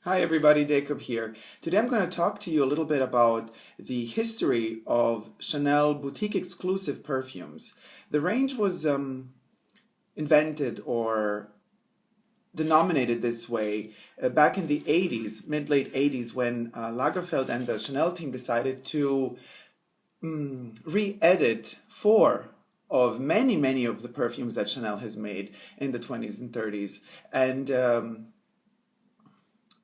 Hi everybody, Dacob here. Today I'm going to talk to you a little bit about the history of Chanel boutique exclusive perfumes. The range was invented or denominated this way back in the 80s, mid-late 80s, when Lagerfeld and the Chanel team decided to re-edit four of many of the perfumes that Chanel has made in the 20s and 30s and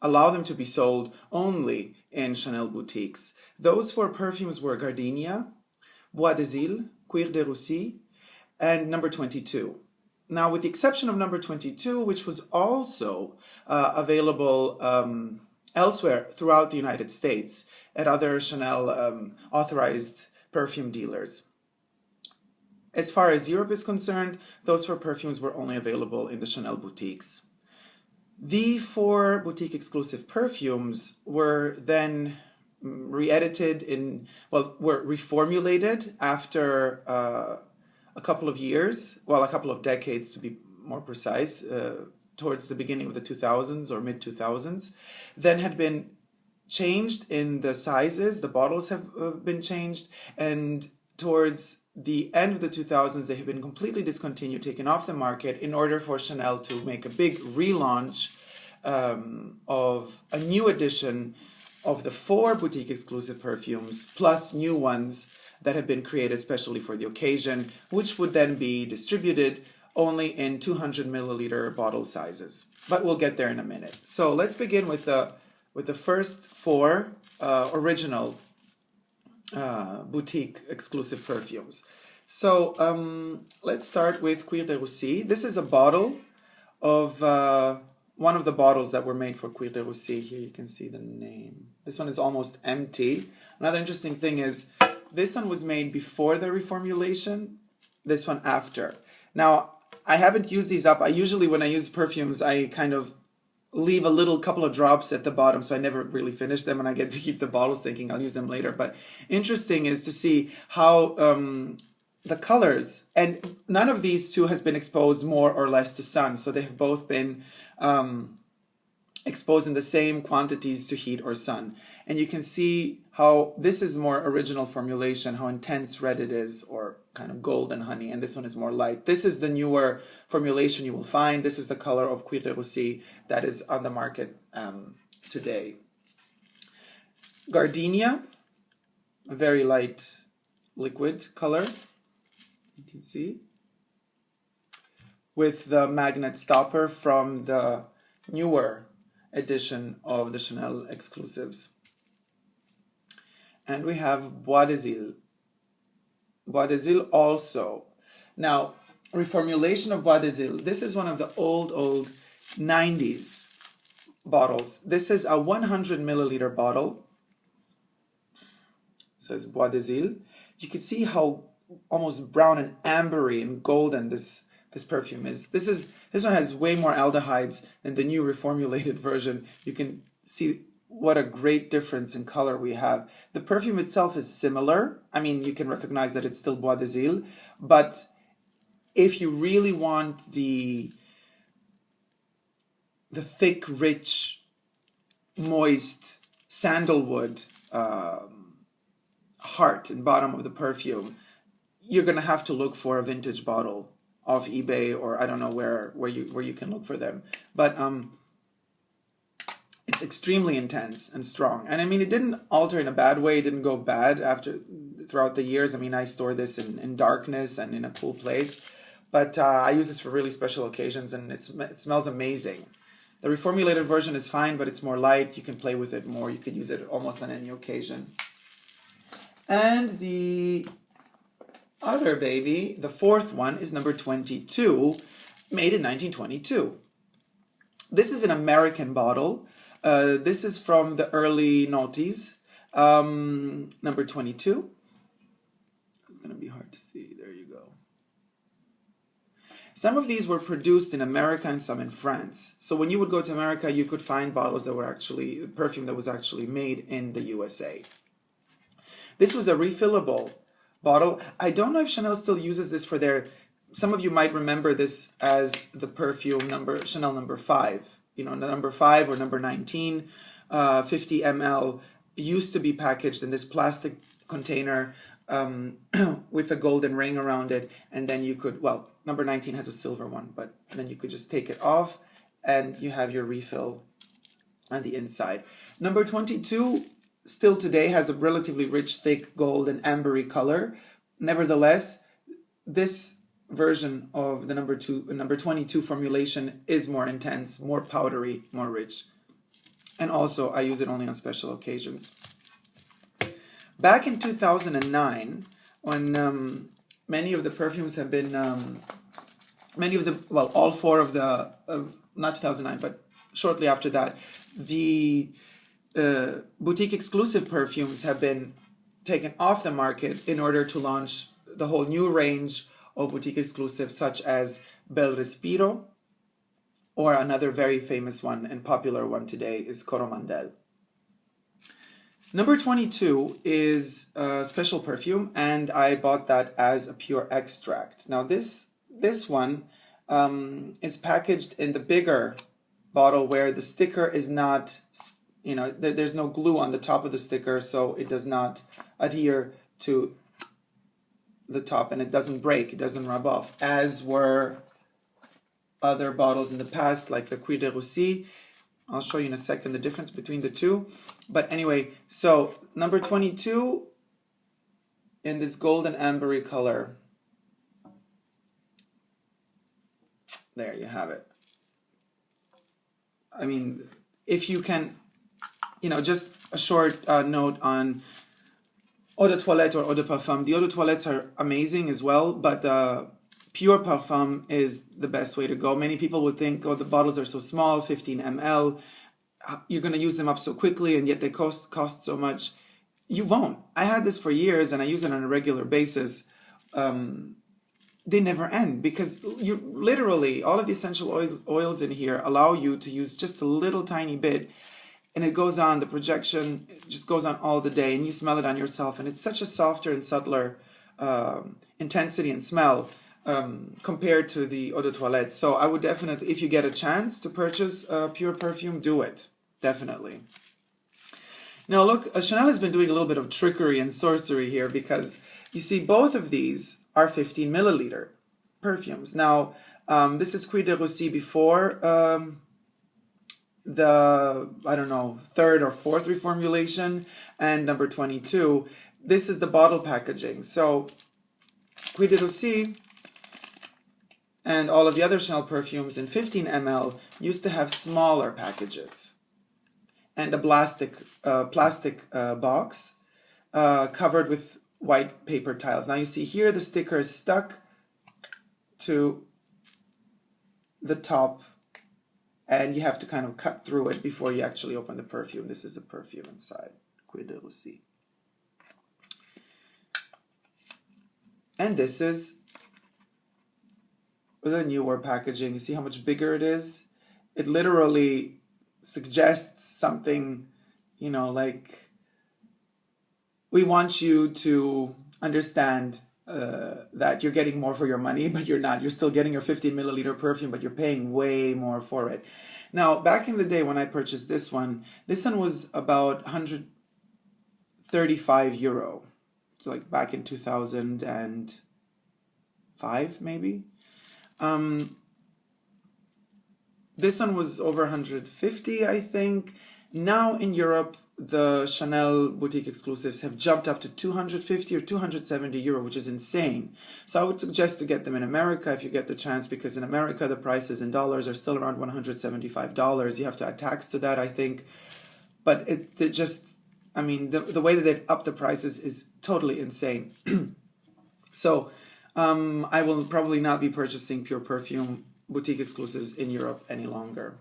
allow them to be sold only in Chanel boutiques. Those four perfumes were Gardenia, Bois, Cuir de Russie, and number 22. Now, with the exception of number 22, which was also available elsewhere throughout the United States at other Chanel authorized perfume dealers. As far as Europe is concerned, those four perfumes were only available in the Chanel boutiques. The four boutique exclusive perfumes were then re-edited were reformulated after a couple of years, a couple of decades to be more precise, towards the beginning of the 2000s or mid-2000s, then had been changed in the sizes, the bottles have been changed, and towards the end of the 2000s, they have been completely discontinued, taken off the market in order for Chanel to make a big relaunch of a new edition of the four boutique exclusive perfumes, plus new ones that have been created especially for the occasion, which would then be distributed only in 200 milliliter bottle sizes. But we'll get there in a minute. So let's begin with the first four original boutique exclusive perfumes. So let's start with Cuir de Russie. This is a bottle of one of the bottles that were made for Cuir de Russie. Here you can see the name. This one is almost empty. Another interesting thing is this one was made before the reformulation, this one after. Now, I haven't used these up. I usually, when I use perfumes, I kind of leave a couple of drops at the bottom, so I never really finish them, and I get to keep the bottles thinking I'll use them later. But interesting is to see how the colors, and none of these two has been exposed more or less to sun, so they have both been exposed in the same quantities to heat or sun. And you can see how this is more original formulation, how intense red it is, or kind of golden honey, and this one is more light. This is the newer formulation you will find. This is the color of Cuir de Russie that is on the market today. Gardenia, a very light liquid color, you can see, with the magnet stopper from the newer edition of the Chanel exclusives. And we have Bois. Bois also. Now, reformulation of Bois. This is one of the old 90s bottles. This is a 100 milliliter bottle. It says Bois. You can see how almost brown and ambery and golden this perfume is. This one has way more aldehydes than the new reformulated version. You can see what a great difference in color we have. The perfume itself is similar. I mean, you can recognize that it's still Bois, but if you really want the thick, rich, moist sandalwood heart and bottom of the perfume, you're going to have to look for a vintage bottle off eBay, or I don't know where you can look for them. But it's extremely intense and strong. And I mean, it didn't alter in a bad way. It didn't go bad throughout the years. I mean, I store this in darkness and in a cool place. But I use this for really special occasions, and it smells amazing. The reformulated version is fine, but it's more light. You can play with it more. You could use it almost on any occasion. And the other baby, the fourth one, is number 22, made in 1922. This is an American bottle. This is from the early noughties. Number 22. It's going to be hard to see. There you go. Some of these were produced in America and some in France. So when you would go to America, you could find bottles that were actually, perfume that was actually made in the USA. This was a refillable bottle. I don't know if Chanel still uses this for their, some of you might remember this as the perfume Chanel number 5. you know, number 5 or number 19, 50 ml, used to be packaged in this plastic container with a golden ring around it, and then you could, well, number 19 has a silver one, but then you could just take it off and you have your refill on the inside. Number 22 still today has a relatively rich, thick gold and ambery color. Nevertheless, this version of the number 22 formulation is more intense, more powdery, more rich. And also, I use it only on special occasions. Back in 2009, when many of the perfumes have been, all 4 of the, not 2009, but shortly after that, the boutique exclusive perfumes have been taken off the market in order to launch the whole new range of boutique exclusives, such as Bel Respiro, or another very famous one and popular one today is Coromandel. Number 22 is a special perfume, and I bought that as a pure extract. Now this one is packaged in the bigger bottle where the sticker is not, you know, there's no glue on the top of the sticker, so it does not adhere to the top and it doesn't break, it doesn't rub off, as were other bottles in the past, like the Cuir de Russie. I'll show you in a second the difference between the two. But anyway, so number 22 in this golden ambery color. There you have it. I mean, if you can, you know, just a short note on Eau de Toilette or Eau de Parfum. The Eau de Toilettes are amazing as well, but pure Parfum is the best way to go. Many people would think, oh, the bottles are so small, 15 ml. You're going to use them up so quickly, and yet they cost so much. You won't. I had this for years, and I use it on a regular basis. They never end, because you literally, all of the essential oils in here allow you to use just a little tiny bit, and it goes on, the projection just goes on all the day, and you smell it on yourself, and it's such a softer and subtler intensity and smell compared to the Eau de Toilette. So I would definitely, if you get a chance to purchase pure perfume, do it. Definitely. Now look, Chanel has been doing a little bit of trickery and sorcery here, because you see both of these are 15 milliliter perfumes. Now, this is Cuir de Russie before the, I don't know, 3rd or 4th reformulation, and number 22. This is the bottle packaging. So Cuir de Russie and all of the other Chanel perfumes in 15 ml used to have smaller packages and a plastic box covered with white paper tiles. Now you see here the sticker is stuck to the top, and you have to kind of cut through it before you actually open the perfume. This is the perfume inside, Cuir de Russie. And this is the newer packaging. You see how much bigger it is? It literally suggests something, you know, like, we want you to understand that you're getting more for your money, but you're not. You're still getting your 15 milliliter perfume, but you're paying way more for it. Now, back in the day when I purchased this one was about 135 euro. So like back in 2005, maybe. This one was over 150, I think. Now in Europe, the Chanel boutique exclusives have jumped up to 250 or 270 euro, which is insane. So I would suggest to get them in America if you get the chance, because in America the prices in dollars are still around $175. You have to add tax to that, I think. But it just, I mean, the way that they've upped the prices is totally insane. So I will probably not be purchasing pure perfume boutique exclusives in Europe any longer.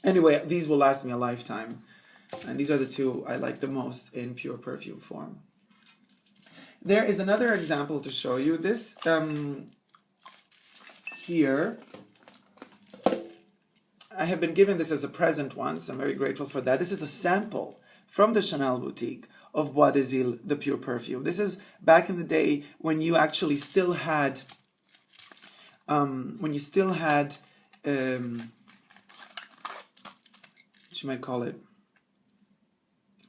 Anyway, these will last me a lifetime. And these are the two I like the most in pure perfume form. There is another example to show you. This here, I have been given this as a present once. I'm very grateful for that. This is a sample from the Chanel boutique of Bois des Iles, the pure perfume. This is back in the day when you actually still had, you might call it.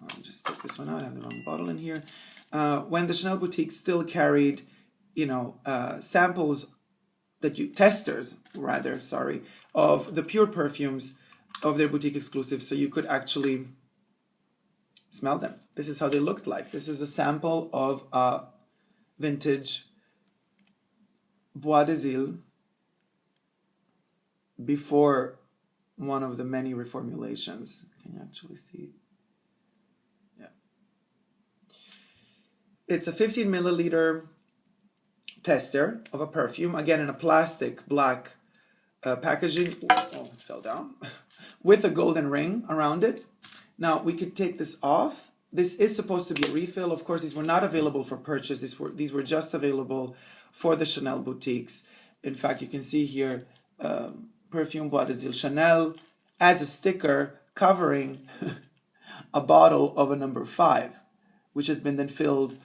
I'll just take this one out. I have the wrong bottle in here. When the Chanel boutique still carried, samples testers of the pure perfumes of their boutique exclusives, so you could actually smell them. This is how they looked like. This is a sample of a vintage Bois des Iles before one of the many reformulations. Can you actually see? Yeah. It's a 15 milliliter tester of a perfume, again in a plastic black packaging. Oh, it fell down. With a golden ring around it. Now we could take this off. This is supposed to be a refill. Of course, these were not available for purchase. These were just available for the Chanel boutiques. In fact, you can see here Perfume Bois des Iles Chanel as a sticker covering a bottle of a number 5, which has been then filled.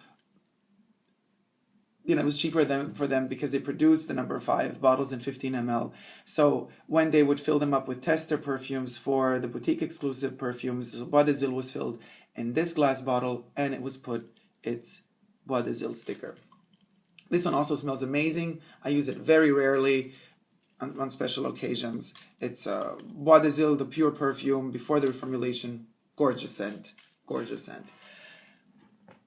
It was cheaper for them because they produced the number 5 bottles in 15 ml. So when they would fill them up with tester perfumes for the boutique exclusive perfumes, Bois des Iles was filled in this glass bottle and it was put its Bois des Iles sticker. This one also smells amazing. I use it very rarely on special occasions. It's Bois des Iles, the pure perfume before the reformulation. Gorgeous scent, gorgeous scent.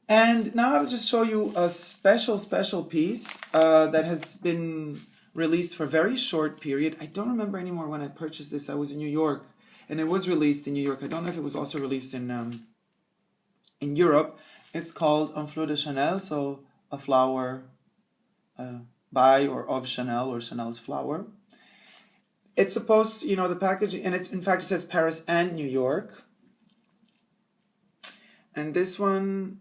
And now I'll just show you a special piece that has been released for a very short period. I don't remember anymore when I purchased this. I was in New York, and it was released in New York. I don't know if it was also released in Europe. It's called Un Fleur de Chanel, so a flower by or of Chanel, or Chanel's flower. It's supposed, the packaging, and in fact it says Paris and New York. And this one,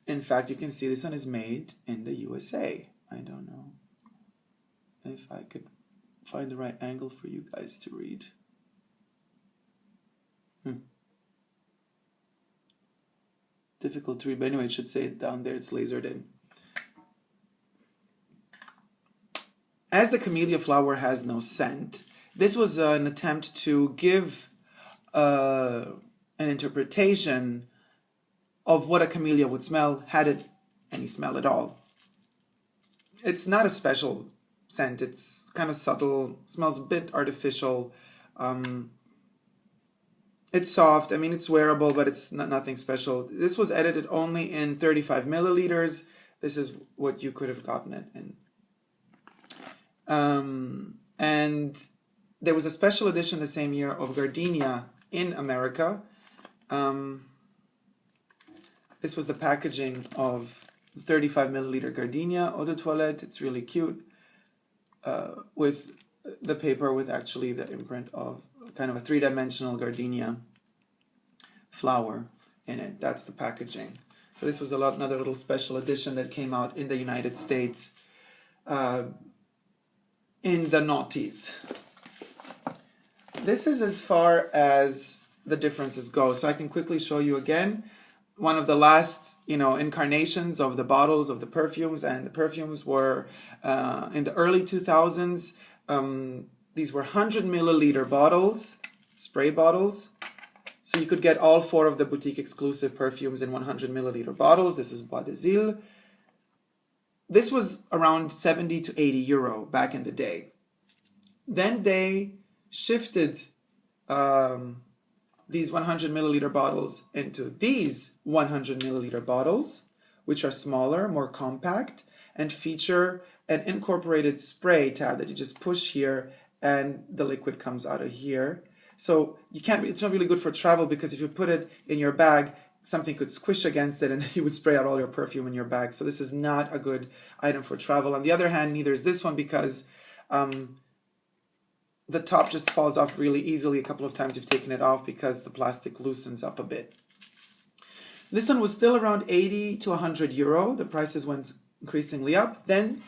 in fact, you can see this one is made in the USA. I don't know if I could find the right angle for you guys to read. Difficult to read, but anyway, it should say it down there. It's lasered in. As the camellia flower has no scent, this was an attempt to give an interpretation of what a camellia would smell had it any smell at all. It's not a special scent. It's kind of subtle, smells a bit artificial. It's soft. I mean, it's wearable, but it's nothing special. This was edited only in 35 milliliters. This is what you could have gotten it in. And there was a special edition the same year of Gardenia in America. This was the packaging of 35 milliliter Gardenia Eau de Toilette. It's really cute, with the paper with actually the imprint of kind of a 3-dimensional Gardenia flower in it. That's the packaging. So this was another little special edition that came out in the United States in the noughties. This is as far as the differences go. So I can quickly show you again one of the last, incarnations of the bottles of the perfumes, and the perfumes were in the early 2000s. These were 100 milliliter bottles, spray bottles. So you could get all 4 of the boutique exclusive perfumes in 100 milliliter bottles. This is Bois des Iles. This was around 70 to 80 euro back in the day. Then they shifted these 100 milliliter bottles into these 100 milliliter bottles, which are smaller, more compact, and feature an incorporated spray tab that you just push here and the liquid comes out of here. So it's not really good for travel, because if you put it in your bag, something could squish against it and you would spray out all your perfume in your bag. So this is not a good item for travel. On the other hand, neither is this one, because the top just falls off really easily a couple of times you've taken it off, because the plastic loosens up a bit. This one was still around 80 to 100 euro. The prices went increasingly up. Then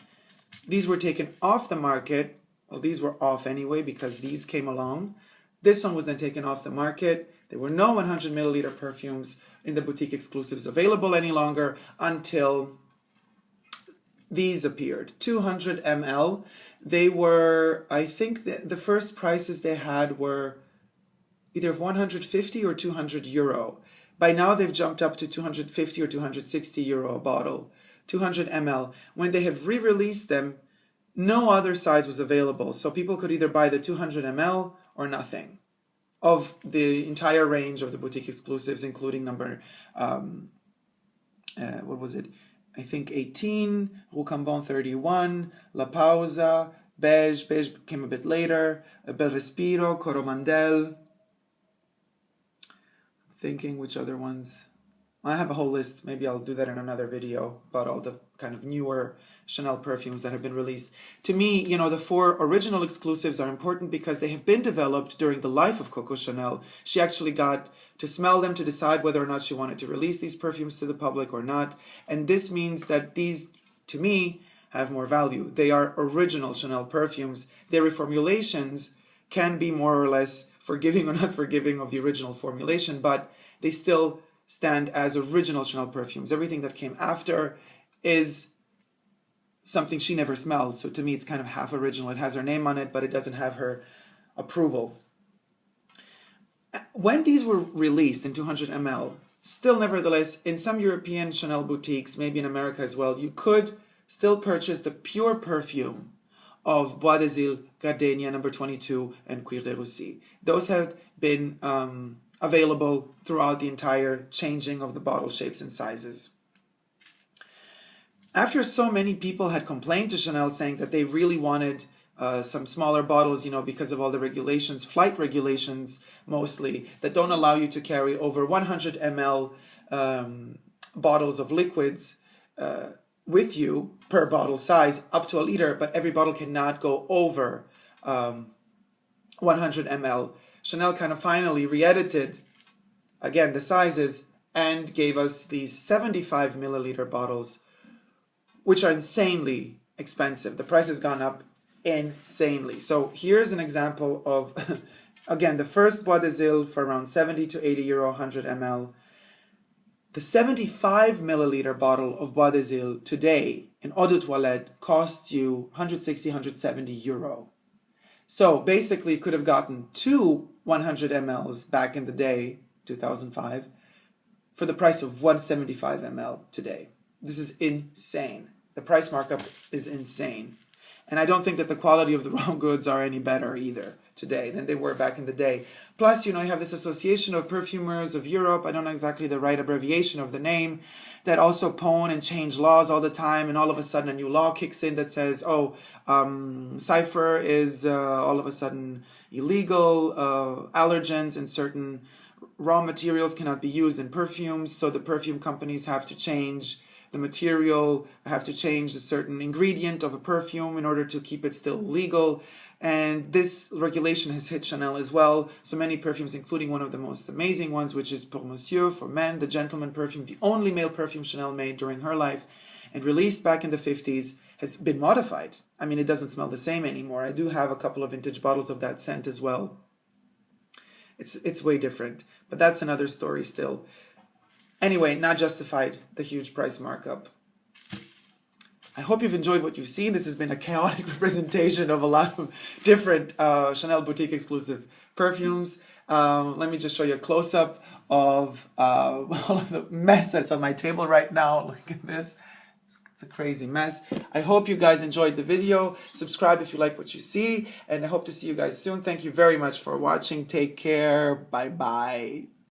these were taken off the market. Well, these were off anyway because these came along. This one was then taken off the market. There were no 100 milliliter perfumes in the boutique exclusives available any longer until these appeared, 200 ml. They were, I think the first prices they had were either 150 or 200 euro. By now they've jumped up to 250 or 260 euro a bottle, 200 ml. When they have re-released them, no other size was available, so people could either buy the 200 ml or nothing of the entire range of the boutique exclusives, including number, what was it? I think 18, Roucambon 31, La Pausa, Beige came a bit later, Bel Respiro, Coromandel. Thinking which other ones. I have a whole list. Maybe I'll do that in another video about all the kind of newer Chanel perfumes that have been released. To me, you know, the 4 original exclusives are important because they have been developed during the life of Coco Chanel. She actually got to smell them to decide whether or not she wanted to release these perfumes to the public or not. And this means that these, to me, have more value. They are original Chanel perfumes. Their reformulations can be more or less forgiving or not forgiving of the original formulation, but they still stand as original Chanel perfumes. Everything that came after is something she never smelled. So to me, it's kind of half original. It has her name on it, but it doesn't have her approval. When these were released in 200 ml, still nevertheless, in some European Chanel boutiques, maybe in America as well, you could still purchase the pure perfume of Bois des Iles, Gardenia number 22, and Cuir de Russie. Those have been available throughout the entire changing of the bottle shapes and sizes. After so many people had complained to Chanel saying that they really wanted some smaller bottles, you know, because of all the regulations, flight regulations mostly, that don't allow you to carry over 100 ml bottles of liquids with you per bottle size up to a liter, but every bottle cannot go over 100 ml. Chanel kind of finally re-edited, again, the sizes and gave us these 75 milliliter bottles, which are insanely expensive. The price has gone up insanely. So here's an example of, again, the first Bois des Iles for around 70 to 80 euro, 100 ml. The 75 milliliter bottle of Bois des Iles today in Eau de Toilette costs you 160, 170 euro. So basically you could have gotten 2 100 mLs back in the day, 2005, for the price of 175 ml today. This is insane. The price markup is insane. And I don't think that the quality of the raw goods are any better either today than they were back in the day. Plus, you know, you have this association of perfumers of Europe, I don't know exactly the right abbreviation of the name, that also pwn and change laws all the time, and all of a sudden a new law kicks in that says, oh, cypher is all of a sudden illegal, allergens and certain raw materials cannot be used in perfumes, so the perfume companies have to change the material, have to change a certain ingredient of a perfume in order to keep it still legal. And this regulation has hit Chanel as well. So many perfumes, including one of the most amazing ones, which is Pour Monsieur, for men, the gentleman perfume, the only male perfume Chanel made during her life and released back in the 50s, has been modified. I mean, it doesn't smell the same anymore. I do have a couple of vintage bottles of that scent as well. It's way different, but that's another story still. Anyway, not justified, the huge price markup. I hope you've enjoyed what you've seen. This has been a chaotic presentation of a lot of different Chanel boutique exclusive perfumes. Let me just show you a close-up of all of the mess that's on my table right now. Look at this. It's a crazy mess. I hope you guys enjoyed the video. Subscribe if you like what you see, and I hope to see you guys soon. Thank you very much for watching. Take care. Bye-bye.